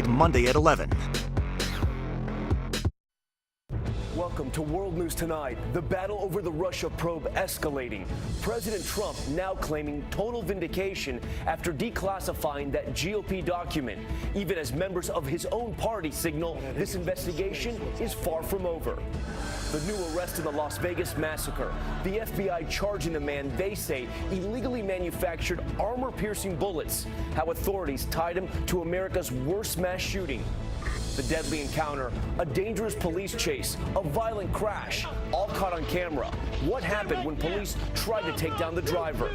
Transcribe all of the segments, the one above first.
Monday at 11. Welcome to World News Tonight. The battle over the Russia probe escalating. President Trump now claiming total vindication after declassifying that GOP document, even as members of his own party signal this investigation is far from over. The new arrest in the Las Vegas massacre. The FBI charging the man they say illegally manufactured armor-piercing bullets. How authorities tied him to America's worst mass shooting. The deadly encounter, a dangerous police chase, a violent crash, all caught on camera. What happened when police tried to take down the driver?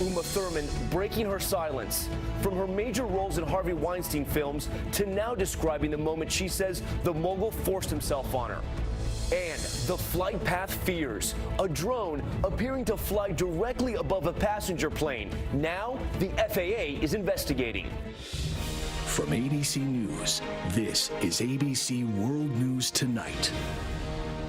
Uma Thurman breaking her silence. From her major roles in Harvey Weinstein films to now describing the moment she says the mogul forced himself on her. And the flight path fears. A drone appearing to fly directly above a passenger plane. Now the FAA is investigating. From ABC News, this is ABC World News Tonight.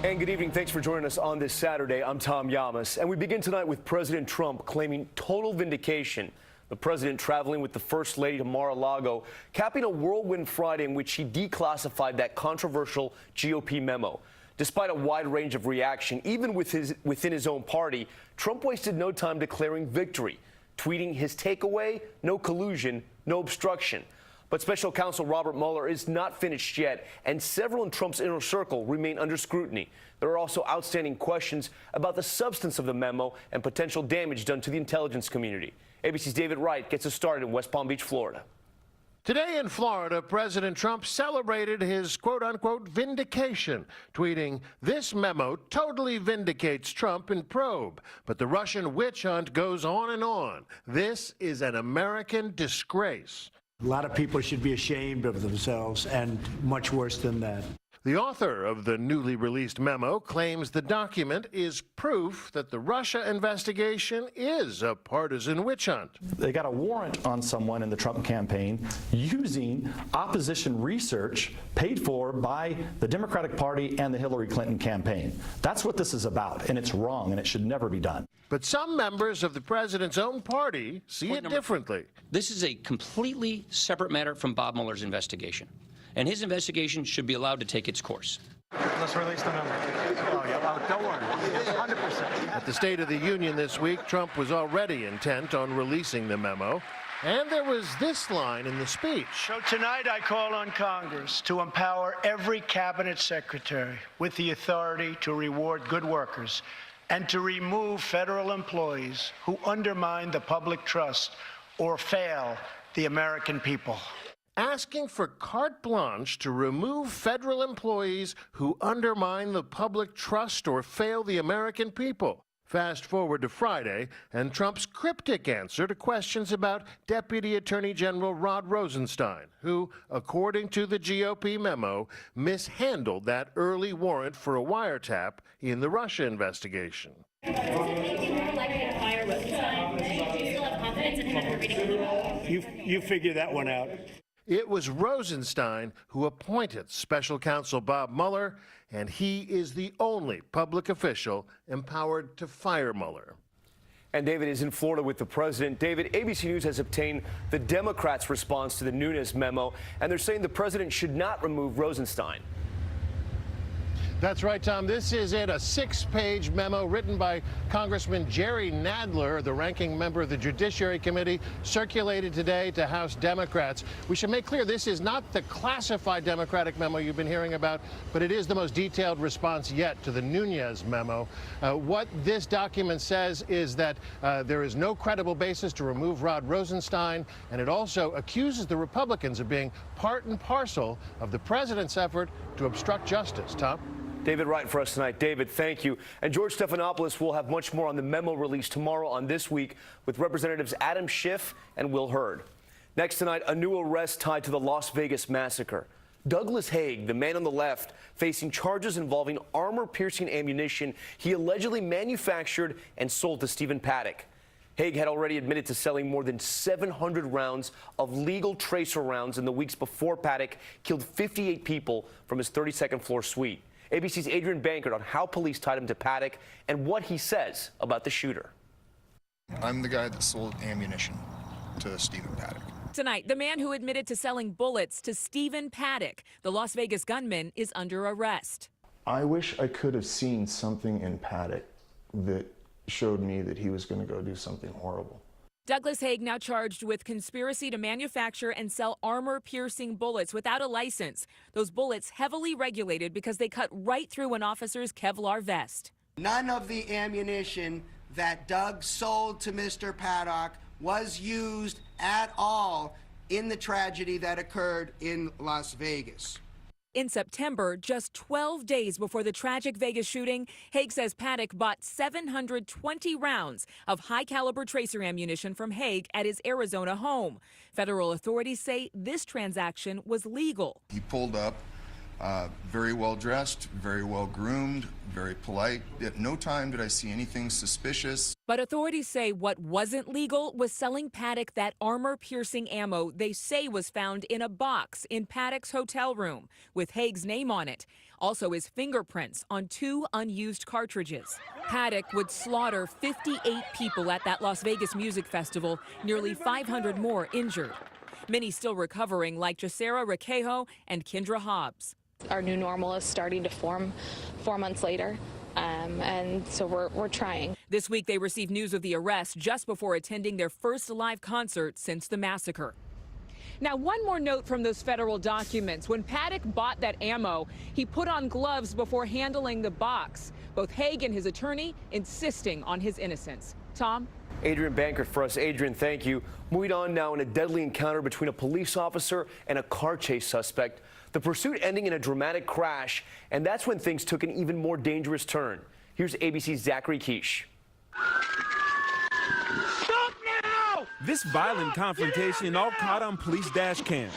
And good evening. Thanks for joining us on this Saturday. I'm Tom Llamas. And we begin tonight with President Trump claiming total vindication. The president traveling with the First Lady to Mar-a-Lago, capping a whirlwind Friday in which he declassified that controversial GOP memo. Despite a wide range of reaction, even within his own party, Trump wasted no time declaring victory, tweeting his takeaway, no collusion, no obstruction. But special counsel Robert Mueller is not finished yet, and several in Trump's inner circle remain under scrutiny. There are also outstanding questions about the substance of the memo and potential damage done to the intelligence community. ABC's David Wright gets us started in West Palm Beach, Florida. Today in Florida, President Trump celebrated his quote-unquote vindication, tweeting, "This memo totally vindicates Trump in probe, but the Russian witch hunt goes on and on. This is an American disgrace." A lot of people should be ashamed of themselves, and much worse than that. The author of the newly released memo claims the document is proof that the Russia investigation is a partisan witch hunt. They got a warrant on someone in the Trump campaign using opposition research paid for by the Democratic Party and the Hillary Clinton campaign. That's what this is about, and it's wrong, and it should never be done. But some members of the president's own party see it differently. This is a completely separate matter from Bob Mueller's investigation, and his investigation should be allowed to take its course. Let's release the number. Oh, yeah, don't worry. 100%. At the State of the Union this week, Trump was already intent on releasing the memo. And there was this line in the speech. So tonight I call on Congress to empower every cabinet secretary with the authority to reward good workers and to remove federal employees who undermine the public trust or fail the American people. Asking for carte blanche to remove federal employees who undermine the public trust or fail the American people. Fast forward to Friday, and Trump's cryptic answer to questions about Deputy Attorney General Rod Rosenstein, who, according to the GOP memo, mishandled that early warrant for a wiretap in the Russia investigation. Does it make you more likely to fire Rosenstein? Do you still have confidence in him after reading the memo? You figure that one out. It was Rosenstein who appointed special counsel Bob Mueller, and he is the only public official empowered to fire Mueller. And David is in Florida with the president. David, ABC News has obtained the Democrats' response to the Nunes memo, and they're saying the president should not remove Rosenstein. That's right, Tom. This is it, a 6-page memo written by Congressman Jerry Nadler, the ranking member of the Judiciary Committee, circulated today to House Democrats. We should make clear this is not the classified Democratic memo you've been hearing about, but it is the most detailed response yet to the Nunes memo. What this document says is that there is no credible basis to remove Rod Rosenstein, and it also accuses the Republicans of being part and parcel of the president's effort to obstruct justice. Tom? David Wright for us tonight. David, thank you. And George Stephanopoulos will have much more on the memo released tomorrow on This Week with Representatives Adam Schiff and Will Hurd. Next tonight, a new arrest tied to the Las Vegas massacre. Douglas Haig, the man on the left, facing charges involving armor-piercing ammunition he allegedly manufactured and sold to Stephen Paddock. Haig had already admitted to selling more than 700 rounds of legal tracer rounds in the weeks before Paddock killed 58 people from his 32nd floor suite. ABC's Adrian Bankert on how police tied him to Paddock and what he says about the shooter. I'm the guy that sold ammunition to Stephen Paddock. Tonight, the man who admitted to selling bullets to Stephen Paddock, the Las Vegas gunman, is under arrest. I wish I could have seen something in Paddock that showed me that he was going to go do something horrible. Douglas Haig now charged with conspiracy to manufacture and sell armor-piercing bullets without a license. Those bullets heavily regulated because they cut right through an officer's Kevlar vest. None of the ammunition that Doug sold to Mr. Paddock was used at all in the tragedy that occurred in Las Vegas. In September, just 12 days before the tragic Vegas shooting, Haig says Paddock bought 720 rounds of high-caliber tracer ammunition from Haig at his Arizona home. Federal authorities say this transaction was legal. He pulled up, very well dressed, very well groomed, very polite. At no time did I see anything suspicious. But authorities say what wasn't legal was selling Paddock that armor-piercing ammo they say was found in a box in Paddock's hotel room with Haig's name on it. Also his fingerprints on 2 unused cartridges. Paddock would slaughter 58 people at that Las Vegas music festival, nearly 500 more injured. Many still recovering, like Jacera Requejo and Kendra Hobbs. Our new normal is starting to form 4 months later, and so we're trying. This week they received news of the arrest just before attending their first live concert since the massacre. Now, one more note from those federal documents. When Paddock bought that ammo, he put on gloves before handling the box. Both Haig and his attorney insisting on his innocence. Tom? Adrian Bankert for us. Adrian, thank you. Moving on now in a deadly encounter between a police officer and a car chase suspect. The pursuit ending in a dramatic crash, and that's when things took an even more dangerous turn. Here's ABC's Zachary Quiche. Stop now! This violent confrontation all caught on police dash cam.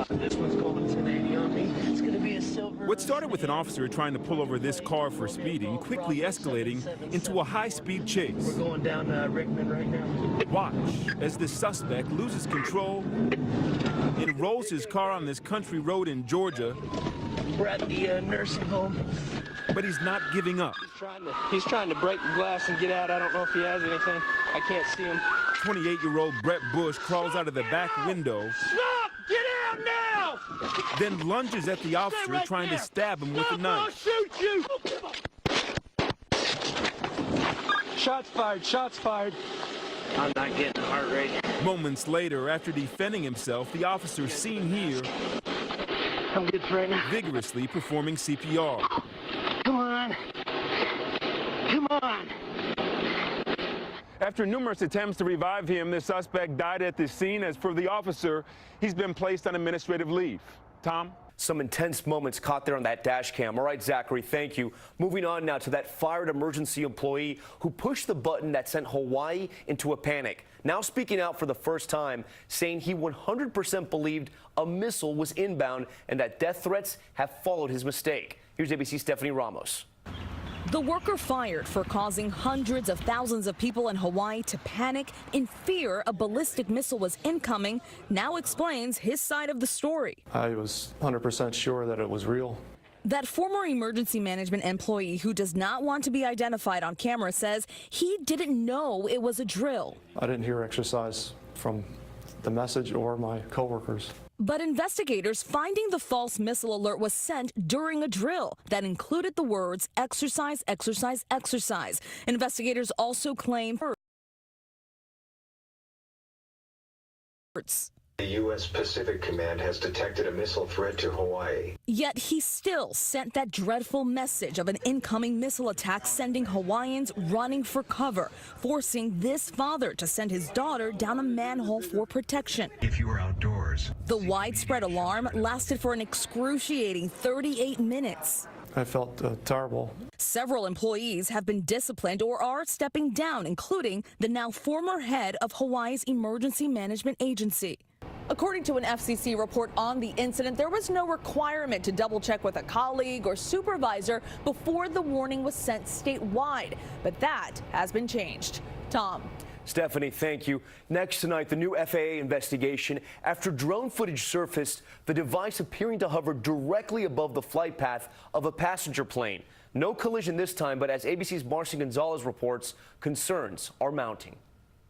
This one's going 1080 on me. It's going to be a silver. What started with an officer trying to pull over this car for speeding quickly escalating into a high-speed chase. We're going down Rickman right now. Watch as the suspect loses control and rolls his car on this country road in Georgia. We're at the nursing home. But he's not giving up. He's trying to break the glass and get out. I don't know if he has anything. I can't see him. 28-year-old Brett Bush crawls out of the back window. Stop! Get out now! Then lunges at the officer right trying there. to stab him with a knife. I'll shoot you! Shots fired, shots fired. I'm not getting a heart rate. Moments later, after defending himself, the officer seen here I'm good for right now. vigorously performing CPR. Come on. Come on. After numerous attempts to revive him, the suspect died at the scene. As for the officer, he's been placed on administrative leave. Tom? Some intense moments caught there on that dash cam. All right, Zachary, thank you. Moving on now to that fired emergency employee who pushed the button that sent Hawaii into a panic. Now speaking out for the first time, saying he 100% believed a missile was inbound and that death threats have followed his mistake. Here's ABC's Stephanie Ramos. The worker fired for causing hundreds of thousands of people in Hawaii to panic in fear a ballistic missile was incoming now explains his side of the story. I was 100% sure that it was real. That former emergency management employee who does not want to be identified on camera says he didn't know it was a drill. I didn't hear exercise from the message or my coworkers. But investigators finding the false missile alert was sent during a drill that included the words exercise, exercise, exercise. Investigators also claim the U.S. Pacific Command has detected a missile threat to Hawaii. Yet he still sent that dreadful message of an incoming missile attack, sending Hawaiians running for cover, forcing this father to send his daughter down a manhole for protection. If you are outdoors. The widespread alarm lasted for an excruciating 38 minutes. I felt terrible. Several employees have been disciplined or are stepping down, including the now former head of Hawaii's Emergency Management Agency. According to an FCC report on the incident, there was no requirement to double check with a colleague or supervisor before the warning was sent statewide, but that has been changed. Tom. Stephanie, thank you. Next tonight, the new FAA investigation after drone footage surfaced, the device appearing to hover directly above the flight path of a passenger plane. No collision this time, but as ABC's Marcy Gonzalez reports, concerns are mounting.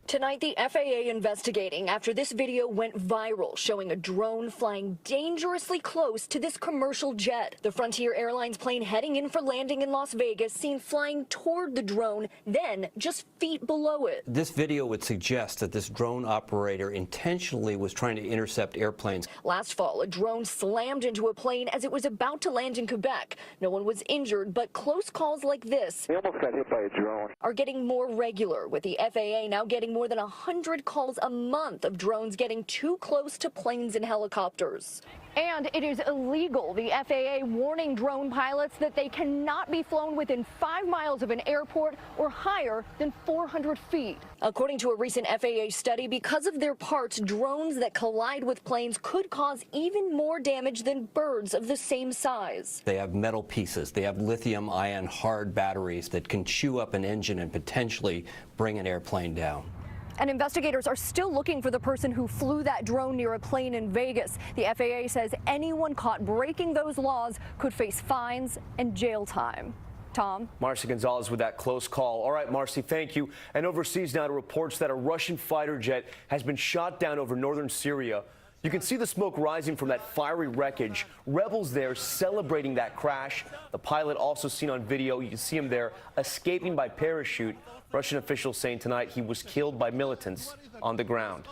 Tonight, the FAA investigating after this video went viral, showing a drone flying dangerously close to this commercial jet. The Frontier Airlines plane heading in for landing in Las Vegas, seen flying toward the drone, then just feet below it. This video would suggest that this drone operator intentionally was trying to intercept airplanes. Last fall, a drone slammed into a plane as it was about to land in Quebec. No one was injured, but close calls like this We almost got hit by a drone. are getting more regular, with the FAA now getting more than 100 calls a month of drones getting too close to planes and helicopters. And it is illegal. The FAA warning drone pilots that they cannot be flown within 5 miles of an airport or higher than 400 feet. According to a recent FAA study, because of their parts, drones that collide with planes could cause even more damage than birds of the same size. They have metal pieces. They have lithium-ion hard batteries that can chew up an engine and potentially bring an airplane down. And investigators are still looking for the person who flew that drone near a plane in Vegas. The FAA says anyone caught breaking those laws could face fines and jail time. Tom? Marcy Gonzalez with that close call. All right, Marcy, thank you. And overseas now to reports that a Russian fighter jet has been shot down over northern Syria. You can see the smoke rising from that fiery wreckage. Rebels there celebrating that crash. The pilot also seen on video. You can see him there escaping by parachute. Russian officials saying tonight he was killed by militants on the ground.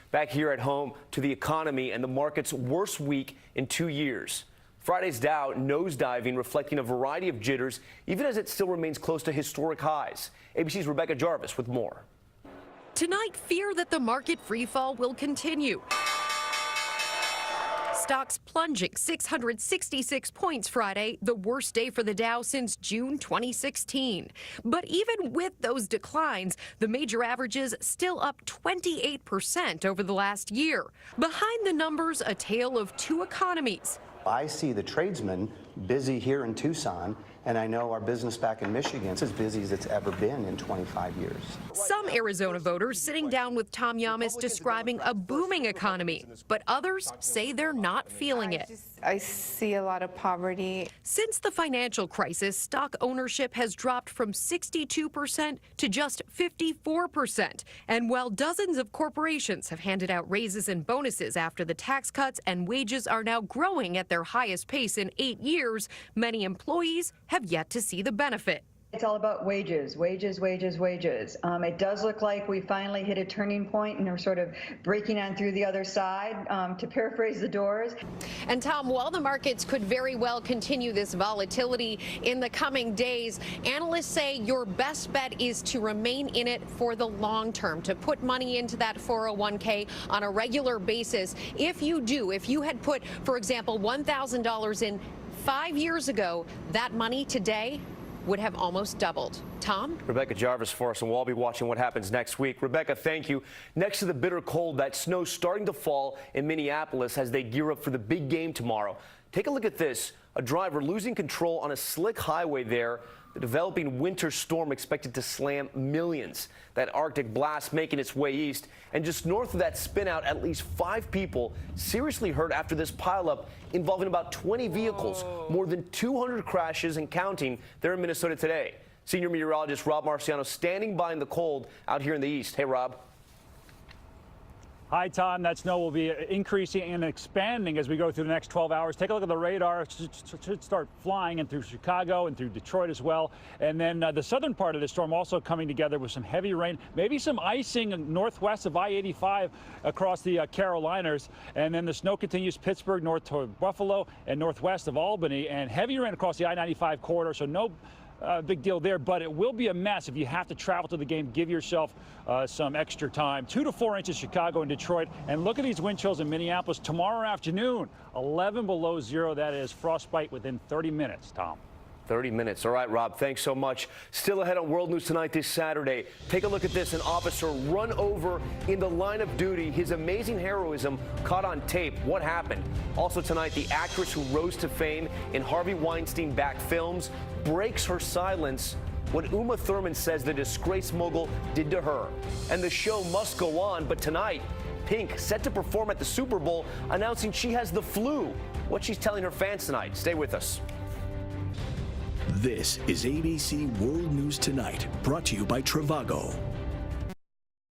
Back here at home to the economy and the market's worst week in 2 years. Friday's Dow nosediving, reflecting a variety of jitters, even as it still remains close to historic highs. ABC's Rebecca Jarvis with more. Tonight, fear that the market freefall will continue. Stocks plunging 666 points Friday, the worst day for the Dow since June 2016. But even with those declines, the major averages still up 28% over the last year. Behind the numbers, a tale of two economies. I see the tradesmen busy here in Tucson, and I know our business back in Michigan is as busy as it's ever been in 25 years. Some Arizona voters sitting down with Tom Yamas describing a booming economy, but others say they're not feeling it. I see a lot of poverty. Since the financial crisis, stock ownership has dropped from 62% to just 54%. And while dozens of corporations have handed out raises and bonuses after the tax cuts and wages are now growing at their highest pace in 8 years, many employees have yet to see the benefit. It's all about wages, wages, wages, wages. It does look like we finally hit a turning point and we're sort of breaking on through the other side, to paraphrase the Doors. And Tom, while the markets could very well continue this volatility in the coming days, analysts say your best bet is to remain in it for the long term, to put money into that 401k on a regular basis. If you had put, for example, $1,000 in 5 years ago, that money today would have almost doubled. Tom? Rebecca Jarvis for us, and we'll all be watching what happens next week. Rebecca, thank you. Next to the bitter cold, that snow starting to fall in Minneapolis as they gear up for the big game tomorrow. Take a look at this. A driver losing control on a slick highway there. The developing winter storm expected to slam millions. That Arctic blast making its way east. And just north of that spin out, at least 5 people seriously hurt after this pileup involving about 20 vehicles. More than 200 crashes and counting there in Minnesota today. Senior meteorologist Rob Marciano standing by in the cold out here in the east. Hey, Rob. Hi, Tom. That snow will be increasing and expanding as we go through the next 12 hours. Take a look at the radar. It should start flying in through Chicago and through Detroit as well. And then the southern part of the storm also coming together with some heavy rain, maybe some icing northwest of I-85 across the Carolinas. And then the snow continues Pittsburgh, north toward Buffalo, and northwest of Albany. And heavy rain across the I-95 corridor, so no big deal there, but it will be a mess if you have to travel to the game. Give yourself some extra time. 2 to 4 inches Chicago and Detroit. And look at these wind chills in Minneapolis tomorrow afternoon. 11 below zero. That is frostbite within 30 minutes, Tom. 30 minutes. All right, Rob, thanks so much. Still ahead on World News Tonight this Saturday. Take a look at this. An officer run over in the line of duty. His amazing heroism caught on tape. What happened? Also tonight, the actress who rose to fame in Harvey Weinstein-backed films breaks her silence what Uma Thurman says the disgraced mogul did to her. And the show must go on, but tonight, Pink set to perform at the Super Bowl, announcing she has the flu. What she's telling her fans tonight. Stay with us. This is ABC World News Tonight, brought to you by Trivago.